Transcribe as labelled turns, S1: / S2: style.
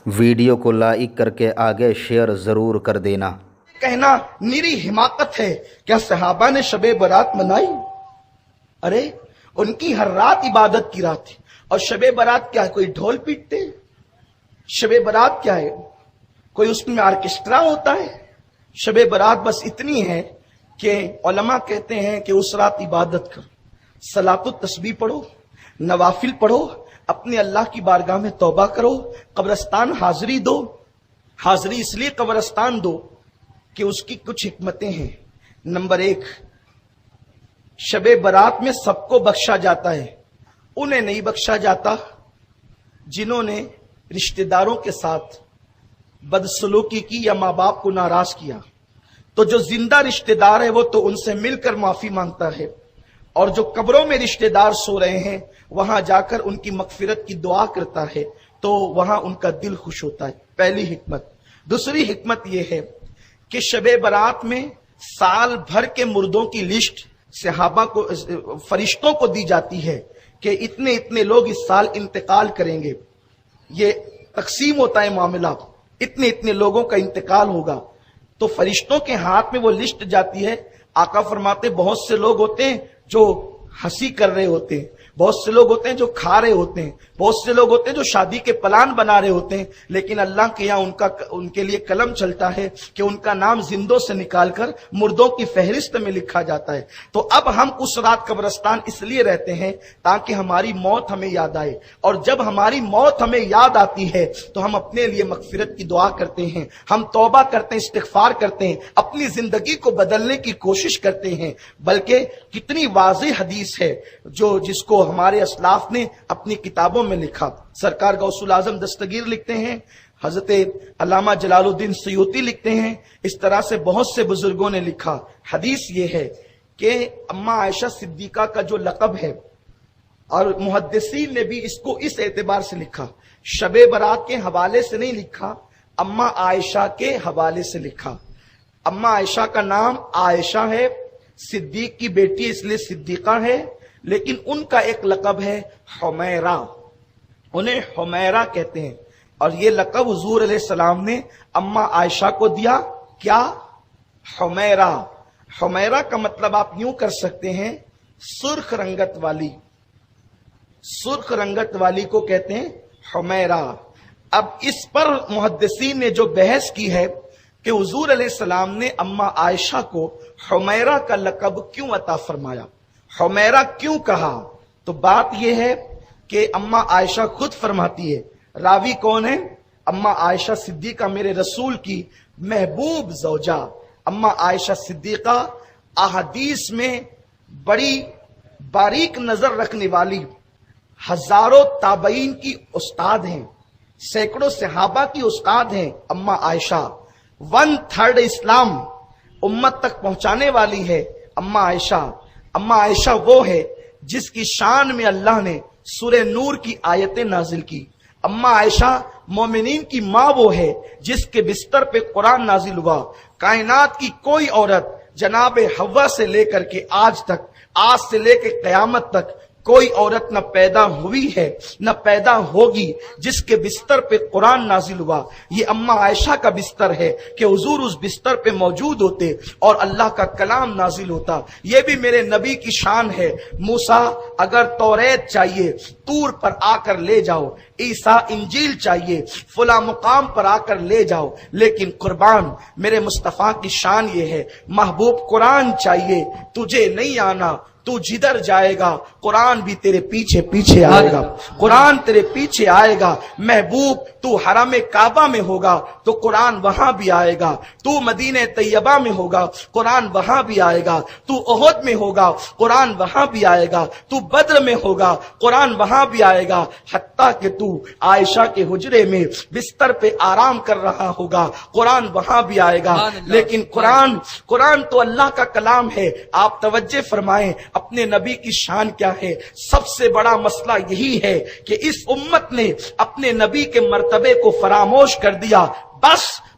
S1: Video کو like کر کے آگے شیئر ضرور کر دینا۔
S2: کہنا نیری حماقت ہے۔ کیا صحابہ نے شب برات منائی؟ ارے ان کی ہر رات عبادت کی رات تھی، اور شب برات کیا ہے؟ کوئی ڈھول پیٹتے؟ شب برات کیا ہے؟ کوئی اس میں آرکیسٹرا ہوتا ہے؟ شب برات بس اتنی ہے کہ علماء کہتے ہیں کہ اس رات عبادت کرو، صلاۃ التسبیح پڑھو، نوافل پڑھو، اپنے اللہ کی بارگاہ میں توبہ کرو، قبرستان حاضری دو۔ حاضری اس لیے قبرستان دو کہ اس کی کچھ حکمتیں ہیں۔ نمبر 1، شب برات میں سب کو بخشا جاتا ہے، انہیں نہیں بخشا جاتا جنہوں نے رشتہ داروں کے ساتھ بدسلوکی کی یا ماں باپ کو ناراض کیا۔ تو جو زندہ رشتہ دار ہے وہ تو ان سے مل کر معافی مانگتا ہے، اور جو قبروں میں رشتہ دار سو رہے ہیں وہاں جا کر ان کی مغفرت کی دعا کرتا ہے، تو وہاں ان کا دل خوش ہوتا ہے۔ پہلی حکمت۔ دوسری حکمت یہ ہے کہ شب برات میں سال بھر کے مردوں کی لسٹ صحابہ کو، فرشتوں کو دی جاتی ہے کہ اتنے اتنے لوگ اس سال انتقال کریں گے۔ یہ تقسیم ہوتا ہے معاملہ، اتنے اتنے لوگوں کا انتقال ہوگا، تو فرشتوں کے ہاتھ میں وہ لسٹ جاتی ہے۔ آقا فرماتے بہت سے لوگ ہوتے ہیں جو ہنسی کر رہے ہوتے ہیں، بہت سے لوگ ہوتے ہیں جو کھا رہے ہوتے ہیں، بہت سے لوگ ہوتے ہیں جو شادی کے پلان بنا رہے ہوتے ہیں، لیکن اللہ کے یہاں ان کے لیے قلم چلتا ہے کہ ان کا نام زندوں سے نکال کر مردوں کی فہرست میں لکھا جاتا ہے۔ تو اب ہم اس رات قبرستان اس لیے رہتے ہیں تاکہ ہماری موت ہمیں یاد آئے، اور جب ہماری موت ہمیں یاد آتی ہے تو ہم اپنے لیے مغفرت کی دعا کرتے ہیں، ہم توبہ کرتے ہیں، استغفار کرتے ہیں، اپنی زندگی کو بدلنے کی کوشش کرتے ہیں۔ بلکہ کتنی واضح حدیث ہے جس کو ہمارے اسلاف نے اپنی کتابوں میں لکھا۔ سرکار غوث الاعظم دستگیر لکھتے ہیں، حضرت علامہ جلال الدین سیوطی لکھتے ہیں، اس طرح سے بہت سے بزرگوں نے لکھا۔ حدیث یہ ہے کہ اماں عائشہ صدیقہ کا جو لقب ہے، اور محدثین نے بھی اس کو اس اعتبار سے لکھا، شب برات کے حوالے سے نہیں لکھا، اماں عائشہ کے حوالے سے لکھا۔ اماں عائشہ کا نام عائشہ ہے، صدیق کی بیٹی اس لیے صدیقہ ہے، لیکن ان کا ایک لقب ہے حمیرہ، انہیں حمیرہ کہتے ہیں، اور یہ لقب حضور علیہ السلام نے اماں عائشہ کو دیا۔ کیا؟ حمیرہ۔ حمیرہ کا مطلب آپ یوں کر سکتے ہیں سرخ رنگت والی، سرخ رنگت والی کو کہتے ہیں حمیرہ۔ اب اس پر محدثین نے جو بحث کی ہے کہ حضور علیہ السلام نے اماں عائشہ کو حمیرہ کا لقب کیوں عطا فرمایا، حمیرہ کیوں کہا، تو بات یہ ہے کہ اماں عائشہ خود فرماتی ہے، راوی کون ہے؟ اماں عائشہ صدیقہ، میرے رسول کی محبوب زوجہ اماں عائشہ صدیقہ، احادیث میں بڑی باریک نظر رکھنے والی، ہزاروں تابعین کی استاد ہیں، سینکڑوں صحابہ کی استاد ہیں اماں عائشہ۔ 1/3 اسلام امت تک پہنچانے والی ہے اماں عائشہ۔ اماں عائشہ وہ ہے جس کی شان میں اللہ نے سورہ نور کی آیتیں نازل کی۔ اماں عائشہ مومنین کی ماں وہ ہے جس کے بستر پہ قرآن نازل ہوا۔ کائنات کی کوئی عورت جناب حوا سے لے کر کے آج تک، آج سے لے کے قیامت تک کوئی عورت نہ پیدا ہوئی ہے نہ پیدا ہوگی جس کے بستر پہ قرآن نازل ہوا۔ یہ اماں عائشہ کا بستر ہے کہ حضور اس بستر پہ موجود ہوتے اور اللہ کا کلام نازل ہوتا۔ یہ بھی میرے نبی کی شان ہے۔ موسیٰ اگر توریت چاہیے طور پر آ کر لے جاؤ، عیسیٰ انجیل چاہیے فلاں مقام پر آ کر لے جاؤ، لیکن قربان میرے مصطفیٰ کی شان یہ ہے، محبوب قرآن چاہیے تجھے نہیں آنا، تو جدھر جائے گا قرآن بھی تیرے پیچھے پیچھے آئے گا، قرآن تیرے پیچھے آئے گا۔ محبوب تو حرم کعبہ میں ہوگا تو قرآن وہاں بھی آئے گا، تو مدینہ طیبہ میں ہوگا قرآن وہاں بھی آئے گا، تو احد میں ہوگا قرآن وہاں بھی آئے گا، تو بدر میں ہوگا قرآن وہاں بھی آئے گا، حتیٰ کہ تو عائشہ کے حجرے میں بستر پہ آرام کر رہا ہوگا قرآن وہاں بھی آئے گا۔ لیکن قرآن تو اللہ کا کلام ہے۔ آپ توجہ فرمائیں اپنے نبی کی شان کیا ہے۔ سب سے بڑا مسئلہ یہی ہے کہ اس امت نے اپنے نبی کے مرتبے کو فراموش کر دیا، بس